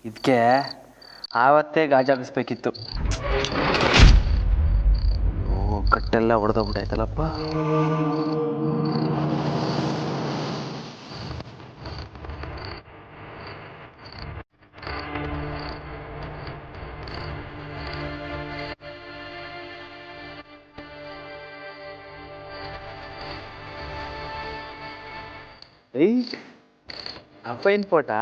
ಇದಕ್ಕೆ ಆವತ್ತೇ ಗಾಜಾಗಿಸ್ಬೇಕಿತ್ತು. ಓ ಕಟ್ಟೆಲ್ಲ ಹೊಡೆದೋಗ್ಬಿಟ್ಟಾಯ್ತಲ್ಲಪ್ಪ. ಏಯ್ ಅಪ್ಪಯ್ಯನ ಫೋಟಾ?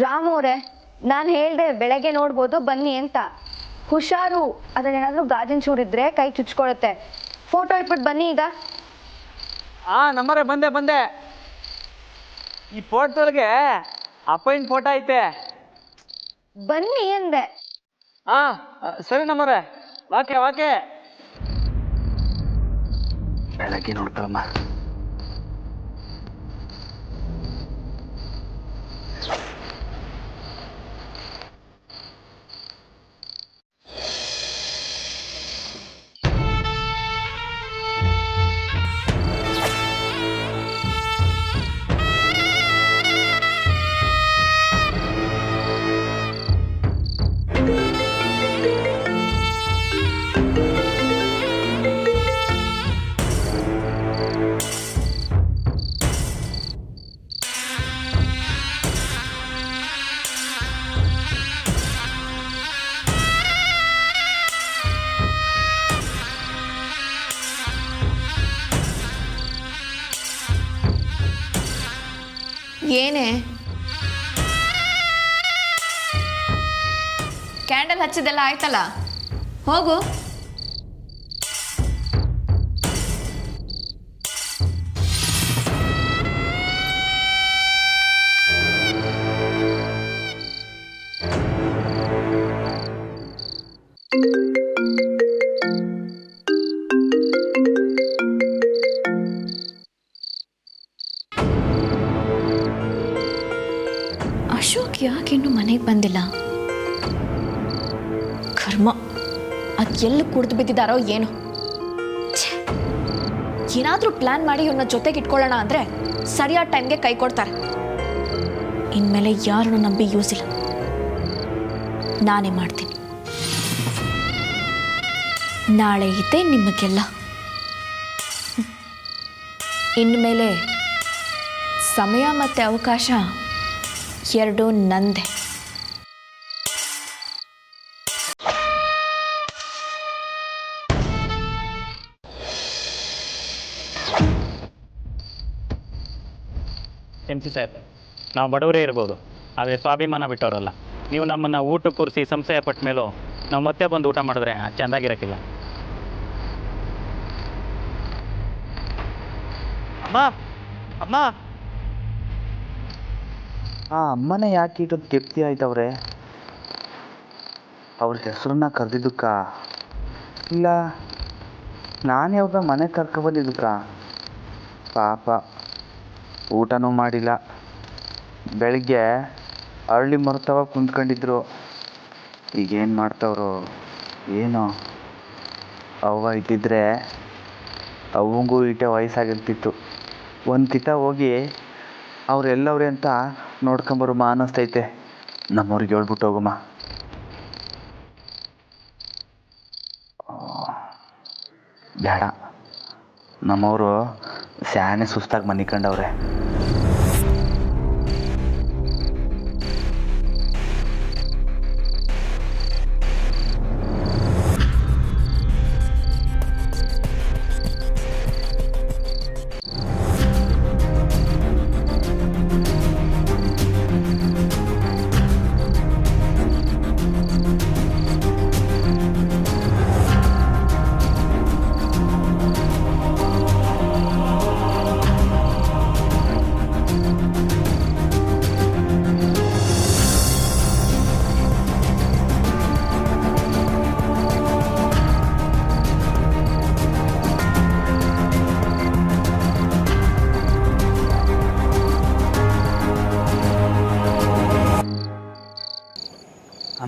ರಾಮು ಅವರೇ, ನಾನು ಹೇಳ್ದೆ ಬೆಳಗ್ಗೆ ನೋಡ್ಬೋದು ಬನ್ನಿ ಅಂತ. ಹುಷಾರು, ಅದನ್ನೇನಾದ್ರೂ ಗಾಜಿನ ಚೂರಿದ್ರೆ ಕೈ ಚುಚ್ಕೊಳತ್ತೆ. ಫೋಟೋ ಇಟ್ಬಿಟ್ಟು ಬನ್ನಿ ಈಗ. ನಮ್ಮರೆ ಬಂದೆ. ಈ ಫೋಟೋದೊಳಗೆ ಅಪ್ಪಯ್ಯನ ಫೋಟೋ ಐತೆ. ಬನ್ನಿ ಅಂದೆ. ಸರಿ ನಮ್ಮರೆ, ವಾಕೆ ಬೆಳಗ್ಗೆ ನೋಡ್ಕೊಳಮ್ಮ. ಏನೇ ಕ್ಯಾಂಡಲ್ ಹಚ್ಚಿದೆಲ್ಲ ಆಯ್ತಲ್ಲ, ಹೋಗು. ಅಶೋಕ್ ಯಾಕಿನ್ನು ಮನೆಗೆ ಬಂದಿಲ್ಲ? ಕರ್ಮ, ಅದು ಎಲ್ಲಿ ಕುಡಿದು ಬಿದ್ದಿದ್ದಾರೋ ಏನು. ಏನಾದರೂ ಪ್ಲಾನ್ ಮಾಡಿ ಇವನ್ನ ಜೊತೆಗೆ ಇಟ್ಕೊಳ್ಳೋಣ ಅಂದರೆ ಸರಿಯಾದ ಟೈಮ್ಗೆ ಕೈ ಕೊಡ್ತಾರೆ. ಇನ್ಮೇಲೆ ಯಾರನ್ನು ನಂಬಿ ಯೂಸ್ ಇಲ್ಲ, ನಾನೇ ಮಾಡ್ತೀನಿ. ನಾಳೆ ಇದೆ ನಿಮಗೆಲ್ಲ. ಇನ್ಮೇಲೆ ಸಮಯ ಮತ್ತು ಅವಕಾಶ ಎರಡೂ ನಂದೆ. MC ಸಾಹೇಬ್, ನಾವು ಬಡವರೇ ಇರ್ಬೋದು, ಆದರೆ ಸ್ವಾಭಿಮಾನ ಬಿಟ್ಟವರಲ್ಲ. ನೀವು ನಮ್ಮನ್ನು ಊಟ ಕೂರಿಸಿ ಸಂಶಯ ಪಟ್ಟ ಮೇಲೂ ನಾವು ಮತ್ತೆ ಬಂದು ಊಟ ಮಾಡಿದ್ರೆ ಚೆಂದಾಗಿರೋಕ್ಕಿಲ್ಲ. ಅಮ್ಮ ಅಮ್ಮನೇ ಯಾಕೆ ಇಟ್ಟೊಂದು ಕೆಪ್ತಿ ಆಯ್ತವ್ರೆ? ಅವ್ರ ಹೆಸರನ್ನ ಕರೆದಿದ್ದಕ್ಕ, ಇಲ್ಲ ನಾನು ಯಾವಾಗ ಮನೆ ಕರ್ಕೊಬಂದಿದ್ದಕ್ಕ? ಪಾಪ ಊಟನೂ ಮಾಡಿಲ್ಲ. ಬೆಳಿಗ್ಗೆ ಅರಳಿ ಮರ್ತವ ಕುಂತ್ಕೊಂಡಿದ್ರು. ಈಗೇನು ಮಾಡ್ತವ್ರು ಏನೋ. ಅವ್ವ ಇದ್ದಿದ್ರೆ ಅವಂಗೂ ಈಟೆ ವಯಸ್ಸಾಗಿರ್ತಿತ್ತು. ಒಂದು ಕಿತ ಹೋಗಿ ಅವ್ರೆಲ್ಲವ್ರೆ ಅಂತ ನೋಡ್ಕೊಂಬರುಮ್ಮ ಅನ್ನಿಸ್ತೈತೆ. ನಮ್ಮವ್ರಿಗೆ ಹೇಳ್ಬಿಟ್ಟು ಹೋಗಮ್ಮ. ಬೇಡ, ನಮ್ಮವರು ಸ್ಯಾನೆ ಸುಸ್ತಾಗಿ ಮನಿಕೊಂಡವ್ರೆ.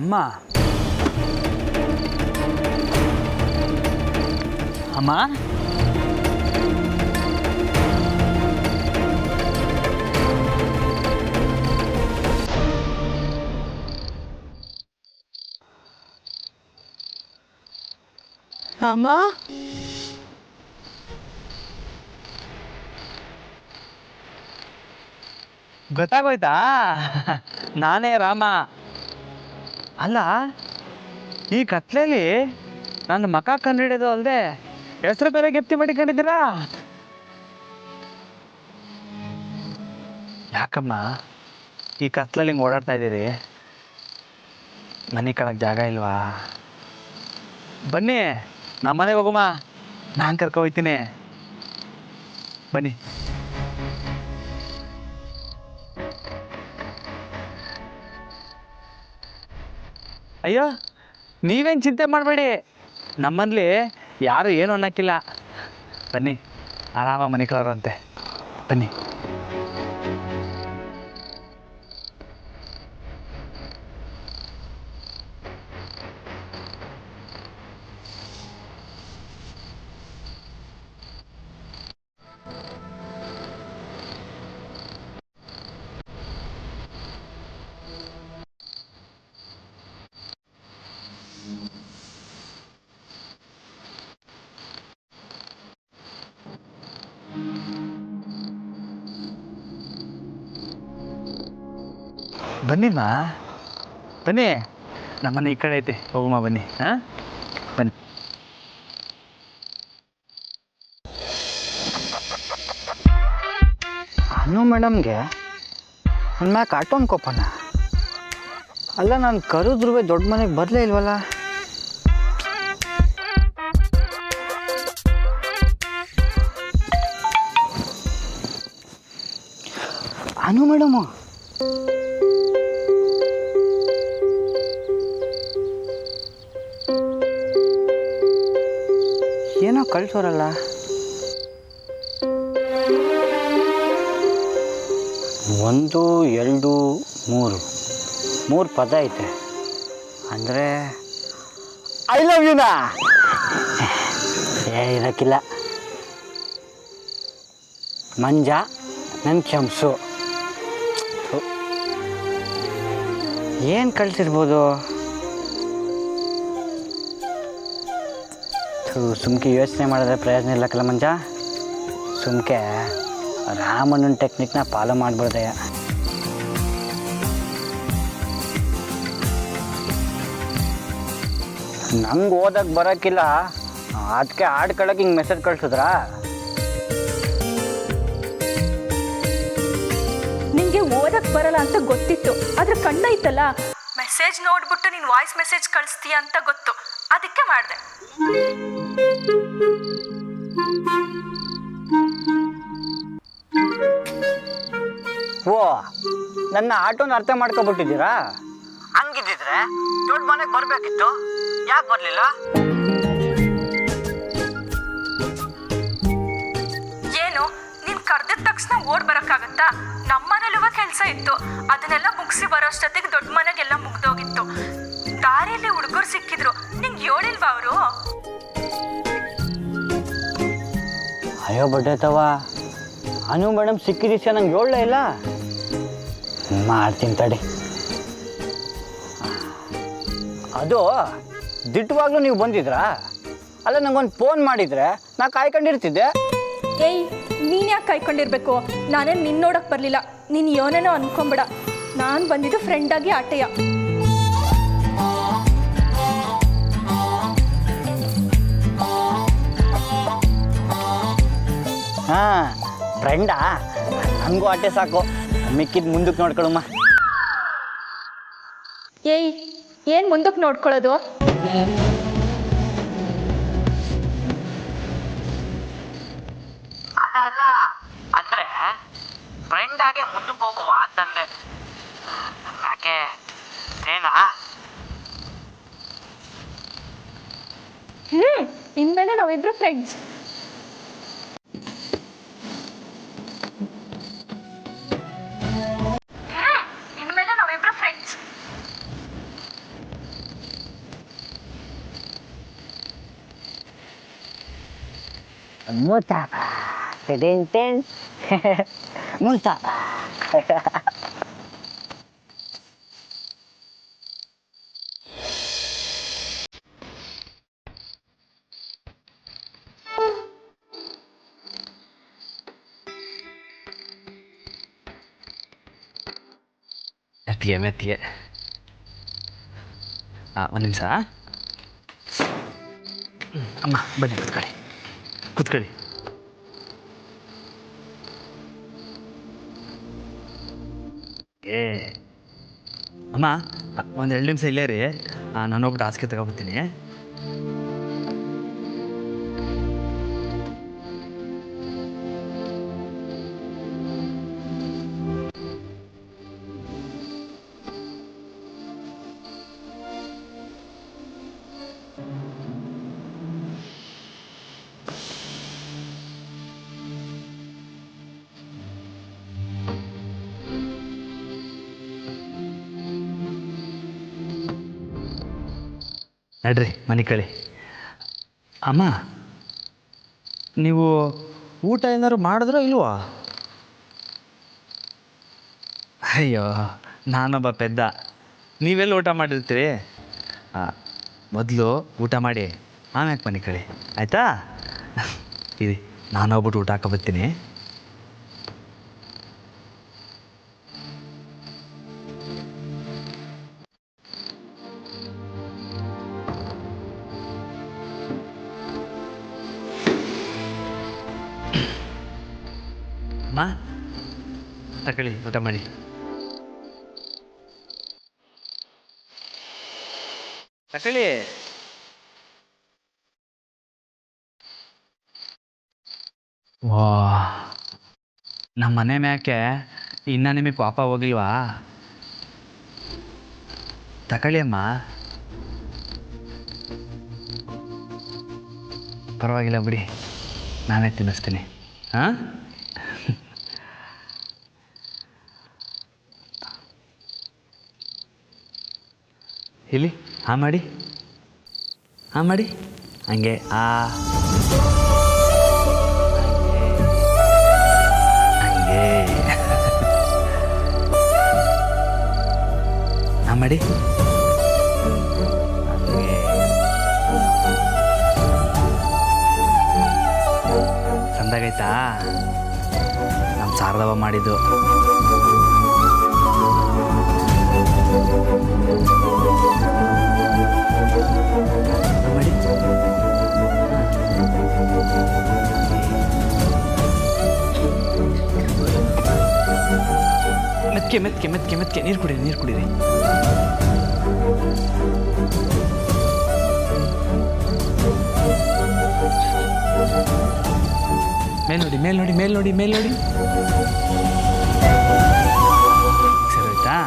ಅಮ್ಮ ಅಮ್ಮ ಅಮ್ಮ ಗೊತ್ತಾಗೋಯ್ತಾ ನಾನೇ ರಾಮ. ಅಲ್ಲ ಈ ಕತ್ಲೆಯಲ್ಲಿ ನನ್ನ ಮಕ ಕಂಡಿಡಿಯೋದು ಅಲ್ಲದೆ ಹೆಸರು ಬೇರೆ ಗೆಪ್ತಿ ಮಾಡಿಕೊಂಡಿದ್ದೀರಾ? ಯಾಕಮ್ಮ ಈ ಕತ್ಲಲ್ಲಿ ಹಿಂಗೆ ಓಡಾಡ್ತಾ ಇದ್ದೀರಿ? ಮನೆ ಕಳಕ್ಕೆ ಜಾಗ ಇಲ್ವಾ? ಬನ್ನಿ ನಮ್ಮ ಮನೆಗೆ ಹೋಗಮ್ಮ, ನಾನು ಕರ್ಕೊ ಹೋಗ್ತೀನಿ. ಬನ್ನಿ. ಅಯ್ಯೋ ನೀವೇನು ಚಿಂತೆ ಮಾಡಬೇಡಿ, ನಮ್ಮಲ್ಲಿ ಯಾರು ಏನು ಅನ್ನೋಕ್ಕಿಲ್ಲ. ಬನ್ನಿ ಆರಾಮಾಗಿ ಮನೆ ಕಳೋರಂತೆ. ಬನ್ನಿ. ಬನ್ನಿಮ್ಮ ಬನ್ನಿ, ನಮ್ಮನೆ ಈ ಕಡೆ ಐತೆ, ಹೋಗಮ್ಮ ಬನ್ನಿ. ಹಾಂ ಬನ್ನಿ. ಅನ್ನು ಮೇಡಮ್ಗೆ ನನ್ನ ಮ್ಯಾಕೆ ಆಟೋನ್ ಕೋಪನ? ಅಲ್ಲ ನಾನು ಕರೆದ್ರೂ ದೊಡ್ಡ ಮನೆಗೆ ಬರಲೇ ಇಲ್ವಲ್ಲ? ಅನು ಮೇಡಮು ಏನೋ ಕಳ್ಸೋರಲ್ಲ. 1 2 3 ಪದ ಐತೆ ಅಂದರೆ ಐ ಲವ್ ಯುನಾ? ಇರೋಕ್ಕಿಲ್ಲ. ಮಂಜ ನನ್ನ ಕ್ಷಮಿಸು. ಏನು ಕಳ್ಸಿರ್ಬೋದು? ಸುಮ್ಕೆ ಯೋಚನೆ ಮಾಡಿದ್ರೆ ಪ್ರಯೋಜನ ಇಲ್ಲಕ್ಕಲ್ಲ ಮಂಜ. ಸುಮ್ಕೆ ರಾಮಣ್ಣನ ಟೆಕ್ನಿಕ್ನ ಫಾಲೋ ಮಾಡ್ಬಿಡ್ದೆಯ. ನಂಗೆ ಓದಕ್ಕೆ ಬರೋಕ್ಕಿಲ್ಲ, ಅದಕ್ಕೆ ಆಡ್ಕೊಳಕ್ಕೆ ಹಿಂಗೆ ಮೆಸೇಜ್ ಕಳ್ಸಿದ್ರಾ? ನಿಂಗೆ ಓದಕ್ ಬರಲ್ಲ ಅಂತ ಗೊತ್ತಿತ್ತು, ಆದ್ರೆ ಕಣ್ಣೈತಲ್ಲ, ಮೆಸೇಜ್ ನೋಡ್ಬಿಟ್ಟು ನೀನು ವಾಯ್ಸ್ ಮೆಸೇಜ್ ಕಳಿಸ್ತೀಯ ಅಂತ ಗೊತ್ತು, ಅದಕ್ಕೆ ಮಾಡಿದೆ. ಓ, ನನ್ನ ಆಟೋನ ಅರ್ಥ ಮಾಡ್ಕೊಬಿಟ್ಟಿದ್ದೀರಾ? ಹಂಗಿದ್ದಿದ್ರೆ ದೊಡ್ಡ ಮನೆಗೆ ಬರಬೇಕಿತ್ತು, ಯಾಕೆ ಬರಲಿಲ್ಲ? ಏನು ನೀನ್ ಕರೆದಿದ ತಕ್ಷಣ ಓಡ್ ಬರಕ್ಕಾಗತ್ತಾ? ನಮ್ಮನೇಲಿರುವ ಕೆಲಸ ಇತ್ತು, ಅದನ್ನೆಲ್ಲ ಮುಗಿಸಿ ಬರೋಷ್ಟೊತ್ತಿಗೆ ದೊಡ್ಡ ಮನೆಗೆಲ್ಲ ಮುಗ್ದೋಗಿತ್ತು. ದಾರಿಯಲ್ಲಿ ಹುಡುಗರು ಸಿಕ್ಕಿದ್ರು, ನಿಂಗೆ ಹೇಳಿಲ್ವಾ ಅವರು? ಅಯ್ಯೋ ಬಡ್ಡೈತವ, ಅನು ಮೇಡಮ್ ಸಿಕ್ಕಿದ ನಂಗೆ ಹೇಳಲೇ ಇಲ್ಲ. ಮಾಡ್ತೀನಿ ತಡಿ. ಅದು ದಿಟ್ಟವಾಗ್ಲೂ ನೀವು ಬಂದಿದ್ರಾ? ಅಲ್ಲ, ನಂಗೊಂದು ಫೋನ್ ಮಾಡಿದರೆ ನಾ ಕಾಯ್ಕೊಂಡಿರ್ತಿದ್ದೆ. ಏಯ್, ನೀನು ಯಾಕೆ ಕಾಯ್ಕೊಂಡಿರ್ಬೇಕು? ನಾನೇನು ನಿನ್ನ ನೋಡಕ್ಕೆ ಬರಲಿಲ್ಲ, ನೀನು ಏನೇನೋ ಅನ್ಕೊಂಬೇಡ. ನಾನು ಬಂದಿದ್ದು ಫ್ರೆಂಡಾಗಿ ಆಟೆಯ. ಹಾಂ, ಫ್ರೆಂಡಾ? ನನಗೂ ಆಟೆ ಸಾಕು, ಮಿಕ್ಕಿದ್ದು ಮುಂದಕ್ಕೆ ನೋಡ್ಕೊಳಮ್ಮ. ಏಯ್, ಏನು ಮುಂದಕ್ಕೆ ನೋಡ್ಕೊಳ್ಳೋದು? ಅಲ್ಲ ಅಂದರೆ ಫ್ರೆಂಡಾಗೆ ಮುಂದಕ್ಕೆ ಹೋಗುವ ಅಂತಂದೆ. ಯಾಕೆ ಏನಾ? ಇನ್ಮೇಲೆ ನಾವಿಬ್ರು ಫ್ರೆಂಡ್ಸ್. Mutaba. Ten. Mutaba. ಮೆತ್ತಿಗೆ ಒಂದು ನಿಮಿಷ ಅಮ್ಮ ಬನ್ನಿ ಕೂತ್ಕೊಳ್ಳಿ ಏ ಅಮ್ಮ ಒಂದು 2 ನಿಮಿಷ ಇಲ್ಲೇ ರೀ ನಾನು ಹೋಗ್ಬಿಟ್ಟು ಹಾಸಿಗೆ ತಗೊಬರ್ತೀನಿ ನಡ್ರಿ ಮನೆ ಕಳಿ ಅಮ್ಮ ನೀವು ಊಟ ಏನಾದ್ರು ಮಾಡಿದ್ರೋ ಇಲ್ವಾ ಅಯ್ಯೋ ನಾನೊಬ್ಬ ಪೆದ್ದ ನೀವೆಲ್ಲ ಊಟ ಮಾಡಿರ್ತೀರಿ ಮೊದಲು ಊಟ ಮಾಡಿ ಆಮ್ಯಾಕೆ ಮನೆ ಕಳಿ ಆಯಿತಾ ಇರಿ ನಾನು ಹೋಗ್ಬಿಟ್ಟು ಊಟ ಹಾಕೊಬರ್ತೀನಿ ಅಮ್ಮ ತಗೊಳ್ಳಿ ಊಟ ಮಾಡಿ ತಗೊಳ್ಳಿ ವಾ ನಮ್ಮ ಮನೆ ಮ್ಯಾಕೆ ಇನ್ನು ನಿಮಗೆ ಪಾಪ ಹೋಗಿಲ್ವಾ ತಗೊಳ್ಳಿ ಅಮ್ಮ ಪರವಾಗಿಲ್ಲ ಬಿಡಿ ನಾನೇ ತಿನ್ನಿಸ್ತೀನಿ ಹಾಂ ಇಲ್ಲಿ ಮಾಡಿ ಹಂಗೆ ಹಂಗೆ ಮಾಡಿ ಚಂದಾಗೈತಾ ನಮ್ಮ ಶಾರದವ್ವ ಮಾಡಿದ್ದು ಮೆತ್ಕೆ ನೀರು ಕುಡೀರಿ ಮೇಲ್ ನೋಡಿ ಸರಿ ಆಯ್ತಾ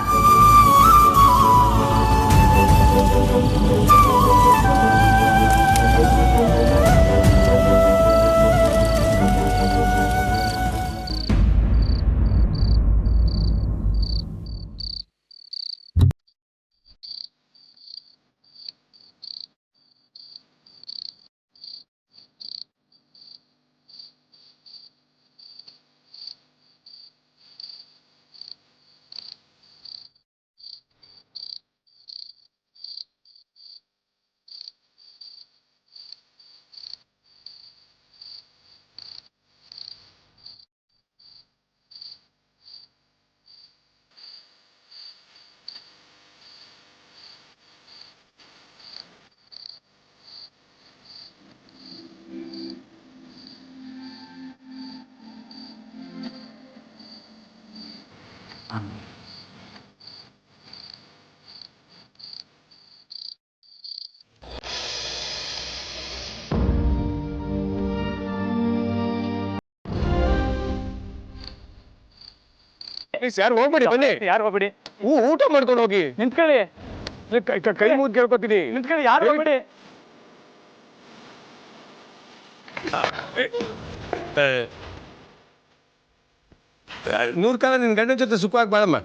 ಯಾರು ಹೋಗ್ಬೇಡಿ ಬನ್ನಿ ಯಾರು ಹೋಗ್ಬಿಡಿ ಊಟ ಮಾಡ್ಕೊಂಡು ಹೋಗಿ ನಿಂತ್ಕೊಳ್ಳಿ ಕೈ ಮುಗಿದು ಕೇಳ್ಕೊತೀನಿ ನಿಂತ್ಕೊಳ್ಳಿ ಯಾರು ಹೋಗ್ಬಿಡಿ ನೂರು ಕಾಲ ನಿನ್ ಗಂಡನ ಜೊತೆ ಸುಖವಾಗಿ ಬಾಳಮ್ಮ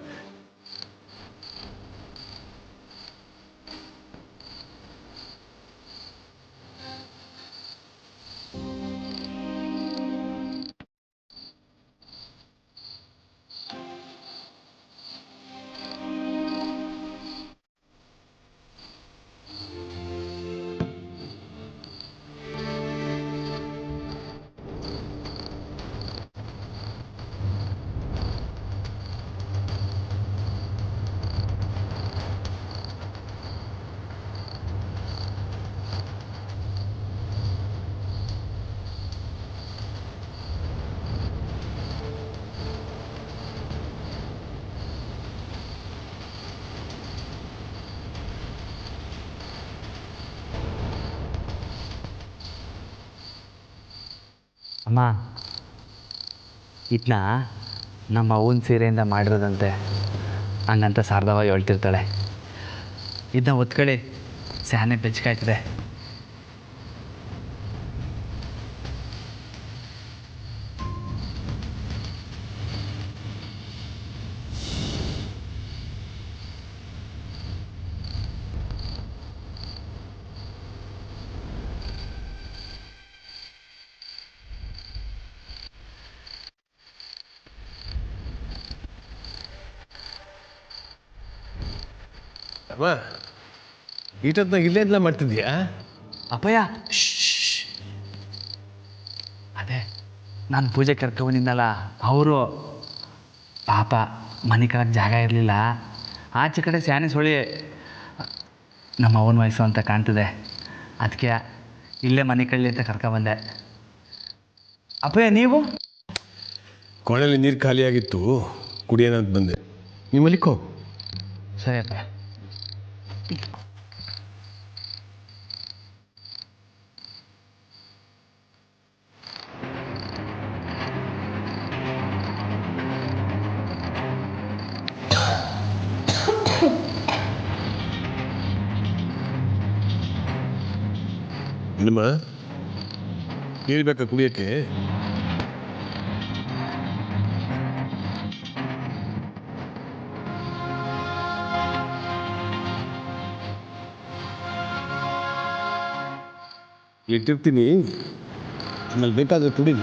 ಅಮ್ಮ ಇದನ್ನ ನಮ್ಮ ಅವನ ಸೀರೆಯಿಂದ ಮಾಡಿರೋದಂತೆ ಹಂಗಂತ ಶಾರದವಾಗಿ ಹೇಳ್ತಿರ್ತಾಳೆ. ಇದನ್ನ ಒತ್ಕಳಿ, ಸ್ಯಾನೆ ಬೆಚ್ಚಗಾಯ್ತದೆ. ಅಮ್ಮ ಈಟತ್ನಾಗ ಇಲ್ಲೇ ಎಲ್ಲ ಮಾಡ್ತಿದ್ಯಾ? ಅಪ್ಪಯ್ಯ ಅದೇ ನಾನು ಪೂಜೆ ಕರ್ಕೊಂಬಂದಿದ್ದಲ್ಲ ಅವರು ಪಾಪ ಮನೆ ಕಳಕ್ಕೆ ಜಾಗ ಇರಲಿಲ್ಲ. ಆಚೆ ಕಡೆ ಸ್ಯಾನೆ ಸೊಳಿ ನಮ್ಮ ಅವನ ವಯಸ್ಸು ಅಂತ ಕಾಣ್ತಿದೆ, ಅದಕ್ಕೆ ಇಲ್ಲೇ ಮನೆ ಕಳ್ಳಿ ಅಂತ ಕರ್ಕೊಂಬಂದೆ. ಅಪ್ಪಯ್ಯ ನೀವು? ಕೊನೆಯಲ್ಲಿ ನೀರು ಖಾಲಿಯಾಗಿತ್ತು, ಕುಡಿಯೋಣಂತ ಬಂದೆ. ನೀವು ಮಲಿಕೋ. ಸರಿ ಅಪ್ಪಯ್ಯ. ನಿಮ್ಮ ನೀರು ಬೇಕಾ ಕುಡಿಯೋಕ್ಕೆ? ಇಟ್ಟಿರ್ತೀನಿ, ಆಮೇಲೆ ಬೇಕಾದ್ರೆ ಕುಡಿ.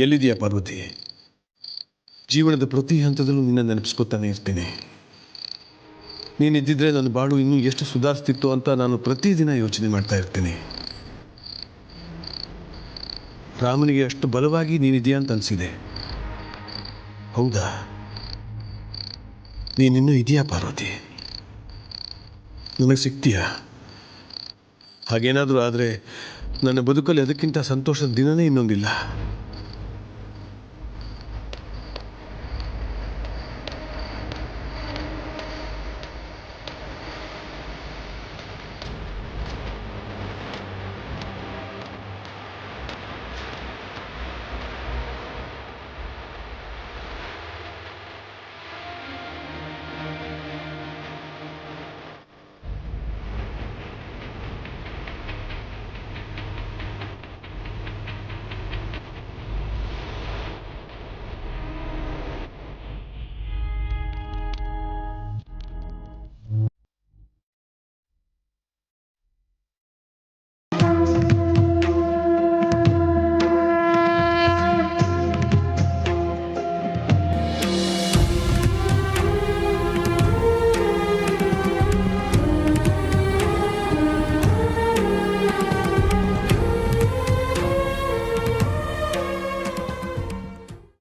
ಎಲ್ಲಿದೆಯಾ ಪಾರ್ವತಿ? ಜೀವನದ ಪ್ರತಿ ಹಂತದಲ್ಲೂ ನಿನ್ನ ನೆನಪಿಸ್ಕೊತಾನೆ ಇರ್ತೀನಿ. ನೀನಿದ್ದಿದ್ರೆ ನನ್ನ ಬಾಳು ಇನ್ನೂ ಎಷ್ಟು ಸುಧಾರಿಸ್ತಿತ್ತು ಅಂತ ನಾನು ಪ್ರತಿದಿನ ಯೋಚನೆ ಮಾಡ್ತಾ ಇರ್ತೀನಿ. ರಾಮನಿಗೆ ಅಷ್ಟು ಬಲವಾಗಿ ನೀನಿದೆಯಾ ಅಂತ ಅನಿಸಿದೆ. ಹೌದಾ? ನೀನಿನ್ನೂ ಇದೆಯಾ ಪಾರ್ವತಿ? ನನಗೆ ಸಿಗ್ತೀಯಾ? ಹಾಗೇನಾದರೂ ಆದರೆ ನನ್ನ ಬದುಕಲ್ಲಿ ಅದಕ್ಕಿಂತ ಸಂತೋಷದ ದಿನವೇ ಇನ್ನೊಂದಿಲ್ಲ.